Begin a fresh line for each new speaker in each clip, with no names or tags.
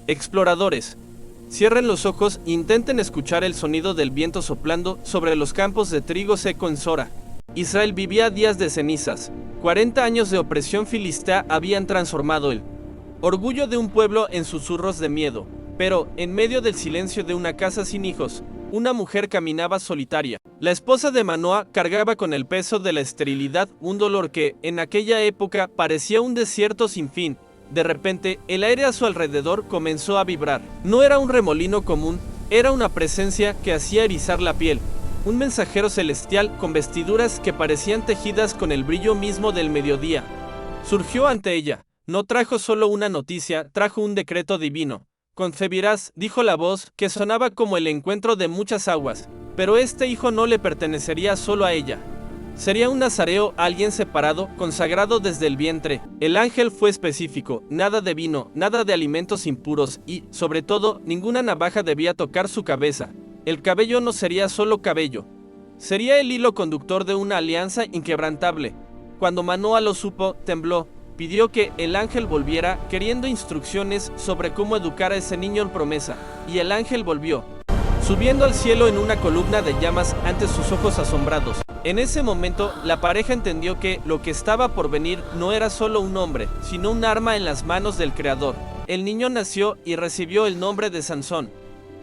Exploradores, cierren los ojos e intenten escuchar el sonido del viento soplando sobre los campos de trigo seco en Sora. Israel vivía días de cenizas. 40 años de opresión filistea habían transformado el orgullo de un pueblo en susurros de miedo. Pero, en medio del silencio de una casa sin hijos, una mujer caminaba solitaria. La esposa de Manoah cargaba con el peso de la esterilidad un dolor que, en aquella época, parecía un desierto sin fin. De repente, el aire a su alrededor comenzó a vibrar. No era un remolino común, era una presencia que hacía erizar la piel. Un mensajero celestial con vestiduras que parecían tejidas con el brillo mismo del mediodía. Surgió ante ella. No trajo solo una noticia, trajo un decreto divino. Concebirás, dijo la voz, que sonaba como el encuentro de muchas aguas. Pero este hijo no le pertenecería solo a ella. Sería un nazareo, alguien separado, consagrado desde el vientre. El ángel fue específico, nada de vino, nada de alimentos impuros y, sobre todo, ninguna navaja debía tocar su cabeza. El cabello no sería solo cabello. Sería el hilo conductor de una alianza inquebrantable. Cuando Manoah lo supo, tembló. Pidió que el ángel volviera, queriendo instrucciones sobre cómo educar a ese niño en promesa. Y el ángel volvió, subiendo al cielo en una columna de llamas ante sus ojos asombrados. En ese momento, la pareja entendió que lo que estaba por venir no era solo un hombre, sino un arma en las manos del Creador. El niño nació y recibió el nombre de Sansón,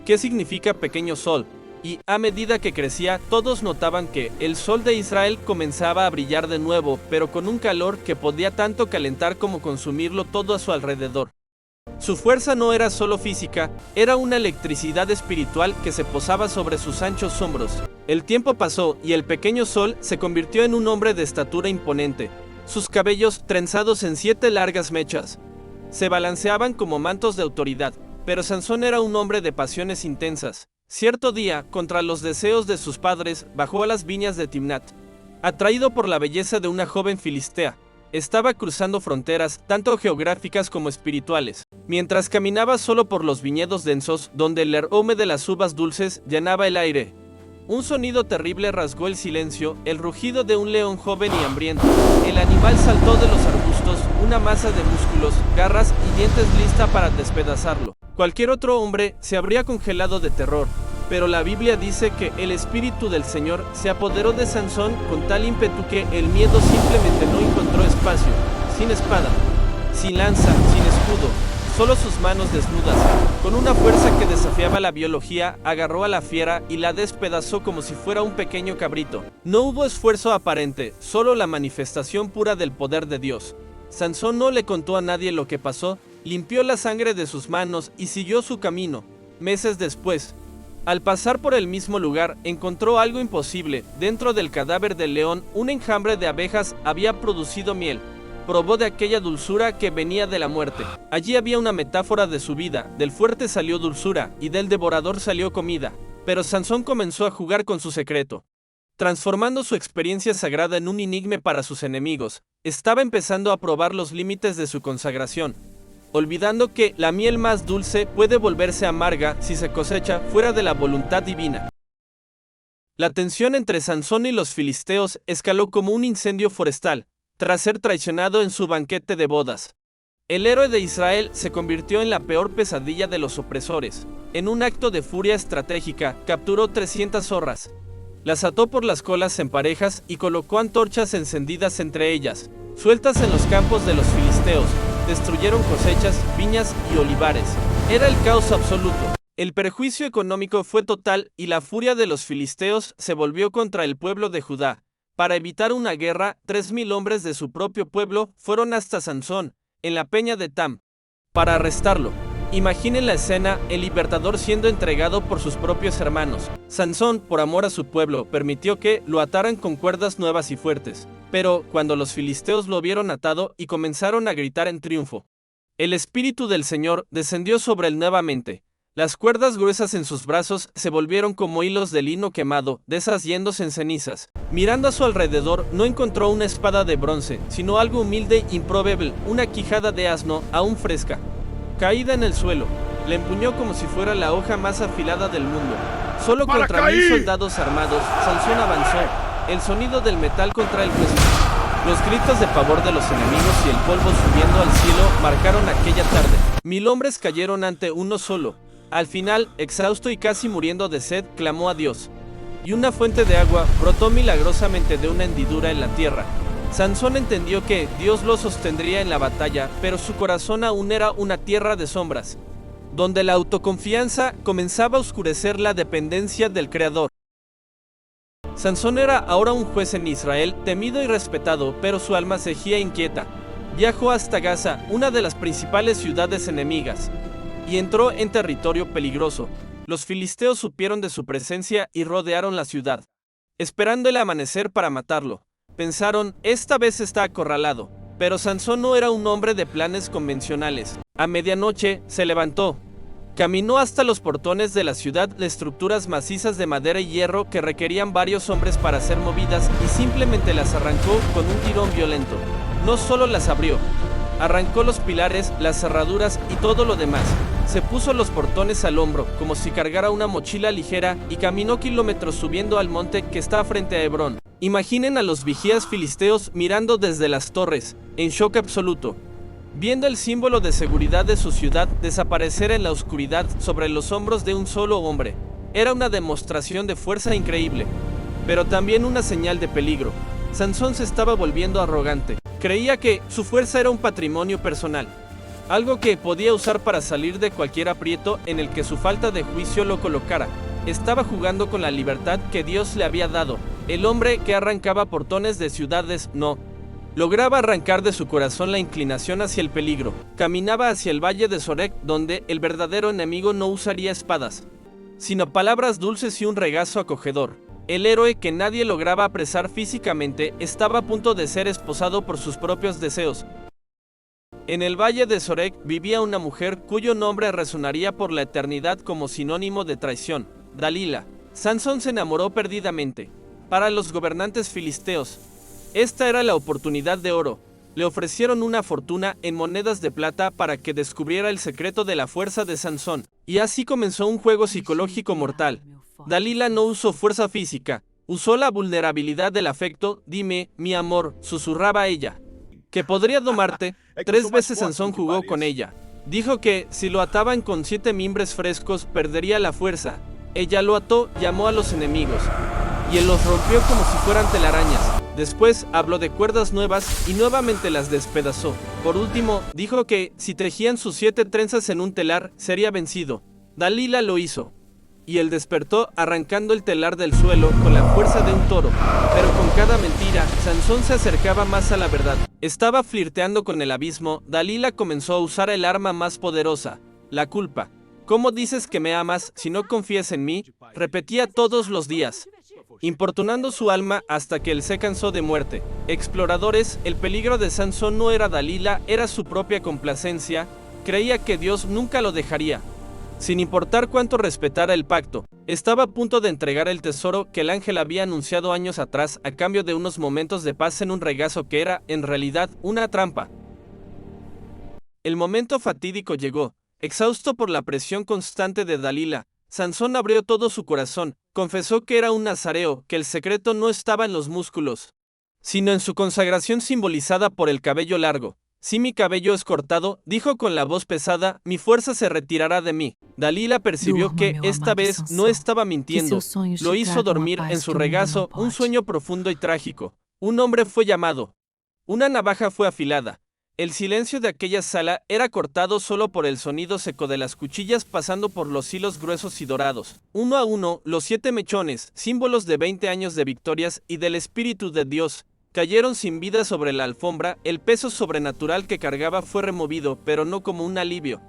que significa pequeño sol. Y, a medida que crecía, todos notaban que el sol de Israel comenzaba a brillar de nuevo, pero con un calor que podía tanto calentar como consumirlo todo a su alrededor. Su fuerza no era solo física, era una electricidad espiritual que se posaba sobre sus anchos hombros. El tiempo pasó y el pequeño sol se convirtió en un hombre de estatura imponente. Sus cabellos, trenzados en 7 largas mechas, se balanceaban como mantos de autoridad. Pero Sansón era un hombre de pasiones intensas. Cierto día, contra los deseos de sus padres, bajó a las viñas de Timnat. Atraído por la belleza de una joven filistea, estaba cruzando fronteras, tanto geográficas como espirituales. Mientras caminaba solo por los viñedos densos, donde el aroma de las uvas dulces llenaba el aire, un sonido terrible rasgó el silencio, el rugido de un león joven y hambriento. El animal saltó de los arbustos, una masa de músculos, garras y dientes lista para despedazarlo. Cualquier otro hombre se habría congelado de terror, pero la Biblia dice que el Espíritu del Señor se apoderó de Sansón con tal ímpetu que el miedo simplemente no encontró espacio. Sin espada, sin lanza, sin escudo, solo sus manos desnudas, con una fuerza que desafiaba la biología, agarró a la fiera y la despedazó como si fuera un pequeño cabrito. No hubo esfuerzo aparente, solo la manifestación pura del poder de Dios. Sansón no le contó a nadie lo que pasó, limpió la sangre de sus manos y siguió su camino. Meses después, al pasar por el mismo lugar, encontró algo imposible. Dentro del cadáver del león, un enjambre de abejas había producido miel. Probó de aquella dulzura que venía de la muerte. Allí había una metáfora de su vida. Del fuerte salió dulzura, y del devorador salió comida. Pero Sansón comenzó a jugar con su secreto, transformando su experiencia sagrada en un enigma para sus enemigos. Estaba empezando a probar los límites de su consagración, olvidando que la miel más dulce puede volverse amarga si se cosecha fuera de la voluntad divina. La tensión entre Sansón y los filisteos escaló como un incendio forestal, tras ser traicionado en su banquete de bodas. El héroe de Israel se convirtió en la peor pesadilla de los opresores. En un acto de furia estratégica, capturó 300 zorras, las ató por las colas en parejas y colocó antorchas encendidas entre ellas. Sueltas en los campos de los filisteos, destruyeron cosechas, viñas y olivares. Era el caos absoluto. El perjuicio económico fue total y la furia de los filisteos se volvió contra el pueblo de Judá. Para evitar una guerra, 3,000 hombres de su propio pueblo fueron hasta Sansón, en la peña de Tam, para arrestarlo. Imaginen la escena, el libertador siendo entregado por sus propios hermanos. Sansón, por amor a su pueblo, permitió que lo ataran con cuerdas nuevas y fuertes. Pero, cuando los filisteos lo vieron atado y comenzaron a gritar en triunfo, el Espíritu del Señor descendió sobre él nuevamente. Las cuerdas gruesas en sus brazos se volvieron como hilos de lino quemado, deshaciéndose en cenizas. Mirando a su alrededor, no encontró una espada de bronce, sino algo humilde e improbable, una quijada de asno, aún fresca. Caída en el suelo, la empuñó como si fuera la hoja más afilada del mundo. Solo contra 1000 soldados armados, Sansón avanzó, el sonido del metal contra el hueso. Los gritos de pavor de los enemigos y el polvo subiendo al cielo marcaron aquella tarde. 1000 hombres cayeron ante uno solo. Al final, exhausto y casi muriendo de sed, clamó a Dios. Y una fuente de agua brotó milagrosamente de una hendidura en la tierra. Sansón entendió que Dios lo sostendría en la batalla, pero su corazón aún era una tierra de sombras, donde la autoconfianza comenzaba a oscurecer la dependencia del Creador. Sansón era ahora un juez en Israel, temido y respetado, pero su alma seguía inquieta. Viajó hasta Gaza, una de las principales ciudades enemigas, y entró en territorio peligroso. Los filisteos supieron de su presencia y rodearon la ciudad, esperando el amanecer para matarlo. Pensaron, esta vez está acorralado. Pero Sansón no era un hombre de planes convencionales. A medianoche se levantó. Caminó hasta los portones de la ciudad, de estructuras macizas de madera y hierro que requerían varios hombres para ser movidas, y simplemente las arrancó con un tirón violento. No solo las abrió, arrancó los pilares, las cerraduras y todo lo demás. Se puso los portones al hombro, como si cargara una mochila ligera, y caminó kilómetros subiendo al monte que está frente a Hebrón. Imaginen a los vigías filisteos mirando desde las torres, en shock absoluto, viendo el símbolo de seguridad de su ciudad desaparecer en la oscuridad sobre los hombros de un solo hombre. Era una demostración de fuerza increíble, pero también una señal de peligro. Sansón se estaba volviendo arrogante. Creía que su fuerza era un patrimonio personal, algo que podía usar para salir de cualquier aprieto en el que su falta de juicio lo colocara. Estaba jugando con la libertad que Dios le había dado. El hombre que arrancaba portones de ciudades no lograba arrancar de su corazón la inclinación hacia el peligro. Caminaba hacia el valle de Sorek, donde el verdadero enemigo no usaría espadas, sino palabras dulces y un regazo acogedor. El héroe que nadie lograba apresar físicamente estaba a punto de ser esposado por sus propios deseos. En el valle de Sorek vivía una mujer cuyo nombre resonaría por la eternidad como sinónimo de traición, Dalila. Sansón se enamoró perdidamente. Para los gobernantes filisteos, esta era la oportunidad de oro. Le ofrecieron una fortuna en monedas de plata para que descubriera el secreto de la fuerza de Sansón, y así comenzó un juego psicológico mortal. Dalila no usó fuerza física, usó la vulnerabilidad del afecto. Dime, mi amor, susurraba ella, que podría domarte. 3 veces Sansón jugó con ella. Dijo que si lo ataban con 7 mimbres frescos perdería la fuerza. Ella lo ató, llamó a los enemigos, y él los rompió como si fueran telarañas. Después habló de cuerdas nuevas y nuevamente las despedazó. Por último, dijo que si tejían sus 7 trenzas en un telar, sería vencido. Dalila lo hizo, y él despertó arrancando el telar del suelo con la fuerza de un toro. Pero con cada mentira, Sansón se acercaba más a la verdad. Estaba flirteando con el abismo. Dalila comenzó a usar el arma más poderosa, la culpa. ¿Cómo dices que me amas si no confías en mí?, repetía todos los días, importunando su alma hasta que él se cansó de muerte. Exploradores, el peligro de Sansón no era Dalila, era su propia complacencia. Creía que Dios nunca lo dejaría, sin importar cuánto respetara el pacto. Estaba a punto de entregar el tesoro que el ángel había anunciado años atrás a cambio de unos momentos de paz en un regazo que era, en realidad, una trampa. El momento fatídico llegó. Exhausto por la presión constante de Dalila, Sansón abrió todo su corazón. Confesó que era un nazareo, que el secreto no estaba en los músculos, sino en su consagración simbolizada por el cabello largo. Si mi cabello es cortado, dijo con la voz pesada, mi fuerza se retirará de mí. Dalila percibió que esta vez no estaba mintiendo. Lo hizo dormir en su regazo, un sueño profundo y trágico. Un hombre fue llamado. Una navaja fue afilada. El silencio de aquella sala era cortado solo por el sonido seco de las cuchillas pasando por los hilos gruesos y dorados. Uno a uno, los 7 mechones, símbolos de 20 años de victorias y del Espíritu de Dios, cayeron sin vida sobre la alfombra. El peso sobrenatural que cargaba fue removido, pero no como un alivio,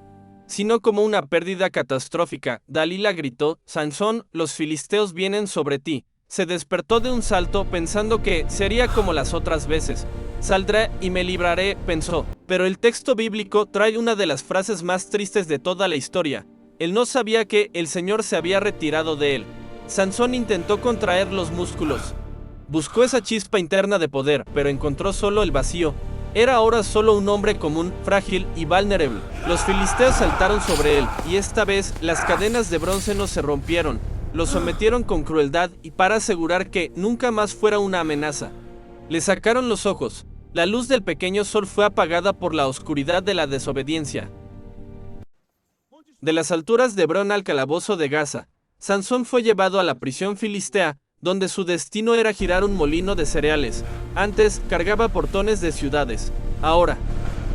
sino como una pérdida catastrófica. Dalila gritó, Sansón, los filisteos vienen sobre ti. Se despertó de un salto pensando que sería como las otras veces. Saldré y me libraré, pensó. Pero el texto bíblico trae una de las frases más tristes de toda la historia. Él no sabía que el Señor se había retirado de él. Sansón intentó contraer los músculos. Buscó esa chispa interna de poder, pero encontró solo el vacío. Era ahora solo un hombre común, frágil y vulnerable. Los filisteos saltaron sobre él, y esta vez las cadenas de bronce no se rompieron. Lo sometieron con crueldad y para asegurar que nunca más fuera una amenaza. Le sacaron los ojos. La luz del pequeño sol fue apagada por la oscuridad de la desobediencia. De las alturas de Hebrón al calabozo de Gaza, Sansón fue llevado a la prisión filistea, donde su destino era girar un molino de cereales. Antes cargaba portones de ciudades. Ahora,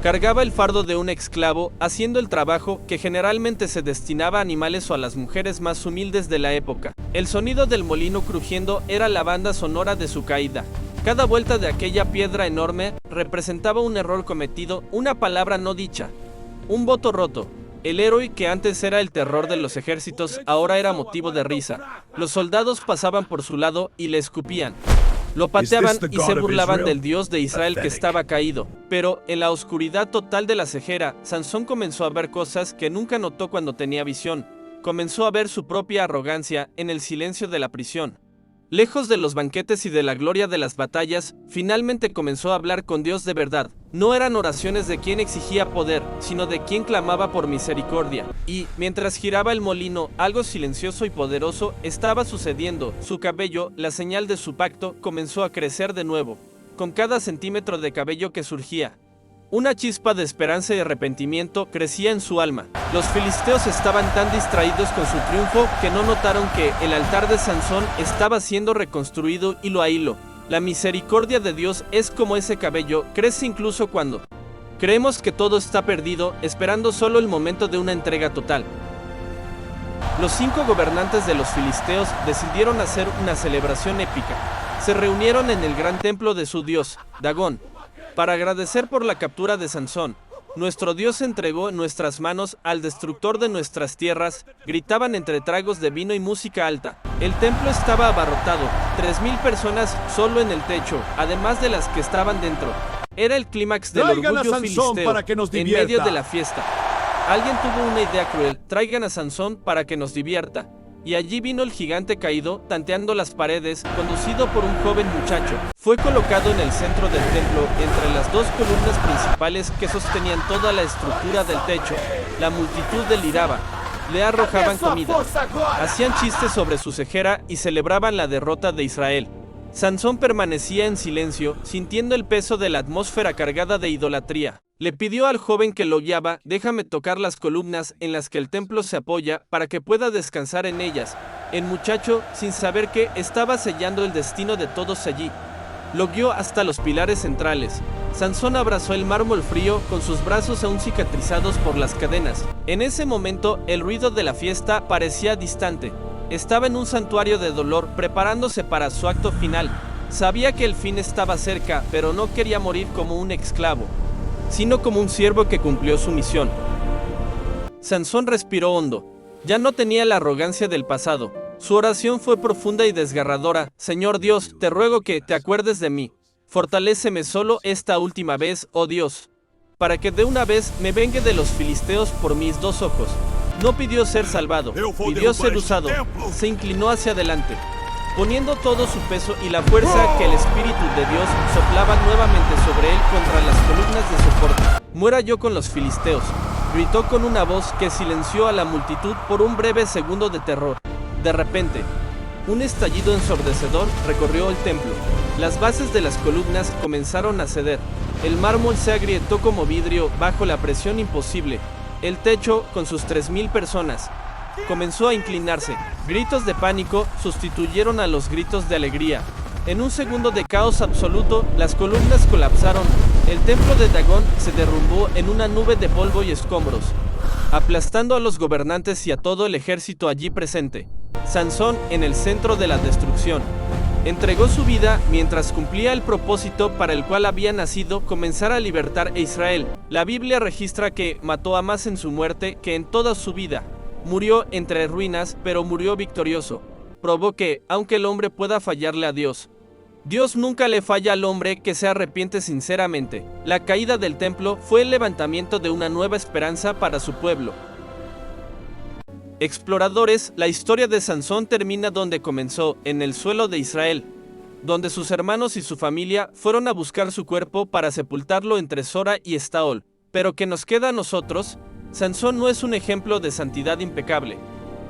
cargaba el fardo de un esclavo, haciendo el trabajo que generalmente se destinaba a animales o a las mujeres más humildes de la época. El sonido del molino crujiendo era la banda sonora de su caída. Cada vuelta de aquella piedra enorme representaba un error cometido, una palabra no dicha, un voto roto. El héroe que antes era el terror de los ejércitos ahora era motivo de risa. Los soldados pasaban por su lado y le escupían. Lo pateaban y se burlaban del Dios de Israel que estaba caído. Pero, en la oscuridad total de la cejera, Sansón comenzó a ver cosas que nunca notó cuando tenía visión. Comenzó a ver su propia arrogancia en el silencio de la prisión. Lejos de los banquetes y de la gloria de las batallas, finalmente comenzó a hablar con Dios de verdad. No eran oraciones de quien exigía poder, sino de quien clamaba por misericordia. Y, mientras giraba el molino, algo silencioso y poderoso estaba sucediendo. Su cabello, la señal de su pacto, comenzó a crecer de nuevo. Con cada centímetro de cabello que surgía, una chispa de esperanza y arrepentimiento crecía en su alma. Los filisteos estaban tan distraídos con su triunfo que no notaron que el altar de Sansón estaba siendo reconstruido hilo a hilo. La misericordia de Dios es como ese cabello, crece incluso cuando creemos que todo está perdido, esperando solo el momento de una entrega total. Los 5 gobernantes de los filisteos decidieron hacer una celebración épica. Se reunieron en el gran templo de su dios, Dagón, para agradecer por la captura de Sansón. Nuestro Dios entregó en nuestras manos al destructor de nuestras tierras, gritaban entre tragos de vino y música alta. El templo estaba abarrotado, 3,000 personas solo en el techo, además de las que estaban dentro. Era el clímax del orgullo filisteo, en medio de la fiesta. Alguien tuvo una idea cruel: traigan a Sansón para que nos divierta. Y allí vino el gigante caído, tanteando las paredes, conducido por un joven muchacho. Fue colocado en el centro del templo, entre las 2 columnas principales que sostenían toda la estructura del techo. La multitud deliraba, le arrojaban comida, hacían chistes sobre su cejera y celebraban la derrota de Israel. Sansón permanecía en silencio, sintiendo el peso de la atmósfera cargada de idolatría. Le pidió al joven que lo guiaba: déjame tocar las columnas en las que el templo se apoya para que pueda descansar en ellas. El muchacho, sin saber que estaba sellando el destino de todos allí, lo guió hasta los pilares centrales. Sansón abrazó el mármol frío con sus brazos aún cicatrizados por las cadenas. En ese momento, el ruido de la fiesta parecía distante. Estaba en un santuario de dolor, preparándose para su acto final. Sabía que el fin estaba cerca, pero no quería morir como un esclavo, sino como un siervo que cumplió su misión. Sansón respiró hondo. Ya no tenía la arrogancia del pasado. Su oración fue profunda y desgarradora. Señor Dios, te ruego que te acuerdes de mí. Fortaléceme solo esta última vez, oh Dios, para que de una vez me vengue de los filisteos por mis 2 ojos. No pidió ser salvado, pidió ser usado. Se inclinó hacia adelante, poniendo todo su peso y la fuerza que el Espíritu de Dios soplaba nuevamente sobre él contra las columnas de soporte. Muera yo con los filisteos, gritó con una voz que silenció a la multitud por un breve segundo de terror. De repente, un estallido ensordecedor recorrió el templo. Las bases de las columnas comenzaron a ceder. El mármol se agrietó como vidrio bajo la presión imposible. El techo, con sus 3,000 personas, comenzó a inclinarse. Gritos de pánico sustituyeron a los gritos de alegría. En un segundo de caos absoluto, las columnas colapsaron. El templo de Dagón se derrumbó en una nube de polvo y escombros, aplastando a los gobernantes y a todo el ejército allí presente. Sansón, en el centro de la destrucción, entregó su vida mientras cumplía el propósito para el cual había nacido: comenzar a libertar a Israel. La Biblia registra que mató a más en su muerte que en toda su vida. Murió entre ruinas, pero murió victorioso. Probó que, aunque el hombre pueda fallarle a Dios, Dios nunca le falla al hombre que se arrepiente sinceramente. La caída del templo fue el levantamiento de una nueva esperanza para su pueblo. Exploradores, la historia de Sansón termina donde comenzó, en el suelo de Israel, donde sus hermanos y su familia fueron a buscar su cuerpo para sepultarlo entre Sora y Estaol. Pero ¿qué nos queda a nosotros? Sansón no es un ejemplo de santidad impecable,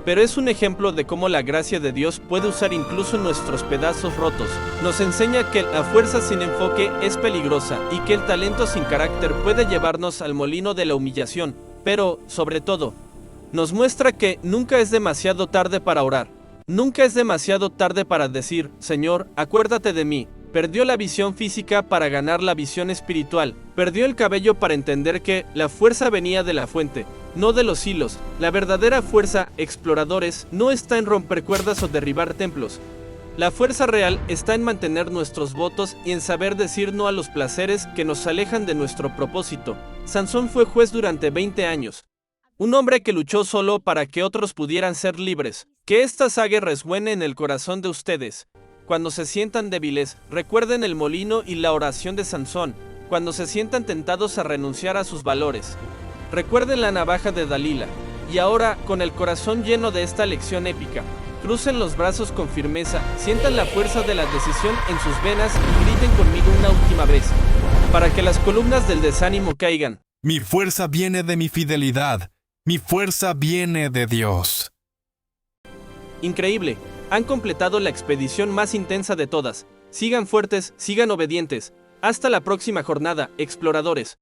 pero es un ejemplo de cómo la gracia de Dios puede usar incluso nuestros pedazos rotos. Nos enseña que la fuerza sin enfoque es peligrosa y que el talento sin carácter puede llevarnos al molino de la humillación. Pero, sobre todo, nos muestra que nunca es demasiado tarde para orar. Nunca es demasiado tarde para decir, Señor, acuérdate de mí. Perdió la visión física para ganar la visión espiritual. Perdió el cabello para entender que la fuerza venía de la fuente, no de los hilos. La verdadera fuerza, exploradores, no está en romper cuerdas o derribar templos. La fuerza real está en mantener nuestros votos y en saber decir no a los placeres que nos alejan de nuestro propósito. Sansón fue juez durante 20 años. Un hombre que luchó solo para que otros pudieran ser libres. Que esta saga resuene en el corazón de ustedes. Cuando se sientan débiles, recuerden el molino y la oración de Sansón. Cuando se sientan tentados a renunciar a sus valores, recuerden la navaja de Dalila. Y ahora, con el corazón lleno de esta lección épica, crucen los brazos con firmeza, sientan la fuerza de la decisión en sus venas y griten conmigo una última vez, para que las columnas del desánimo caigan.
Mi fuerza viene de mi fidelidad. Mi fuerza viene de Dios.
Increíble, han completado la expedición más intensa de todas. Sigan fuertes, sigan obedientes. Hasta la próxima jornada, exploradores.